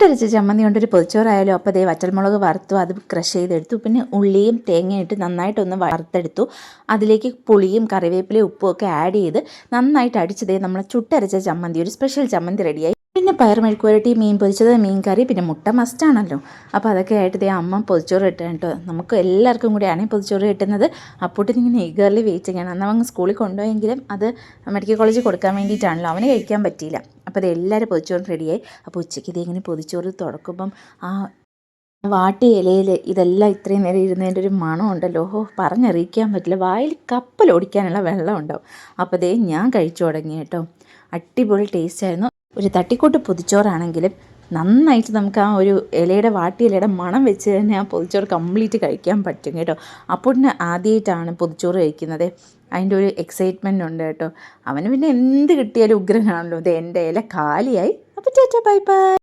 ചുട്ടരച്ച ചമ്മന്തി കൊണ്ടൊരു പൊതിച്ചോറായാലും അപ്പോൾ അതേ വറ്റൽമുളക് വറുത്തു, അത് ക്രഷ് ചെയ്തെടുത്തു. പിന്നെ ഉള്ളിയും തേങ്ങയിട്ട് നന്നായിട്ടൊന്ന് വറുത്തെടുത്തു. അതിലേക്ക് പുളിയും കറിവേപ്പിലയും ഉപ്പും ഒക്കെ ആഡ് ചെയ്ത് നന്നായിട്ട് അടിച്ചതേ നമ്മൾ ചുട്ടരച്ച ചമ്മന്തി, ഒരു സ്പെഷ്യൽ ചമ്മന്തി റെഡിയായി. പിന്നെ പയർ മെഴുക്ക് പുരട്ടി, മീൻ പൊരിച്ചത്, മീൻ കറി, പിന്നെ മുട്ട മസ്റ്റാണല്ലോ. അപ്പോൾ അതൊക്കെ ആയിട്ട് ഇതേ അമ്മ പൊതിച്ചോറ് കിട്ടുകയാണ് കേട്ടോ. നമുക്ക് എല്ലാവർക്കും കൂടിയാണ് പൊതിച്ചോറ് കിട്ടുന്നത്. അപ്പോട്ടിന് ഇങ്ങനെ ഈഗർലി വെയിറ്റിംഗ് ആണ്. അന്ന് അവൻ സ്കൂളിൽ കൊണ്ടുപോയെങ്കിലും അത് മെഡിക്കൽ കോളേജിൽ കൊടുക്കാൻ വേണ്ടിയിട്ടാണല്ലോ, അവന് കഴിക്കാൻ പറ്റിയില്ല. അപ്പോൾ അത് എല്ലാവരും പൊതിച്ചോറ് റെഡിയായി. അപ്പോൾ ഉച്ചയ്ക്ക് ഇത് ഇങ്ങനെ പൊതിച്ചോറ് തുറക്കുമ്പം ആ വാട്ടിയ ഇലയിൽ ഇതെല്ലാം ഇത്രയും നേരം ഇരുന്നതിൻ്റെ ഒരു മണം ഉണ്ടല്ലോ, പറഞ്ഞറിയിക്കാൻ പറ്റില്ല. വായിൽ കപ്പൽ ഓടിക്കാനുള്ള വെള്ളം ഉണ്ടാവും. അപ്പോൾ അതേ ഞാൻ കഴിച്ചു തുടങ്ങി കേട്ടോ. അടിപൊളി ടേസ്റ്റ് ആയിരുന്നു. ഒരു തട്ടിക്കൂട്ട് പൊതിച്ചോറാണെങ്കിലും നന്നായിട്ട് നമുക്ക് ആ ഒരു ഇലയുടെ വാട്ടിയ ഇലയുടെ മണം വെച്ച് തന്നെ ആ പൊതിച്ചോറ് കംപ്ലീറ്റ് കഴിക്കാൻ പറ്റും കേട്ടോ. അപ്പോൾ ആദ്യമായിട്ടാണ് പൊതിച്ചോറ് കഴിക്കുന്നത്. അതിൻ്റെ ഒരു എക്സൈറ്റ്മെൻറ്റ് ഉണ്ട് കേട്ടോ. അവന് പിന്നെ എന്ത് കിട്ടിയാലും ഉഗ്രനാണല്ലോ. ഇത് എൻ്റെ ഇല കാലിയായി. അപ്പോൾ ചേട്ടാ ബൈ ബൈ.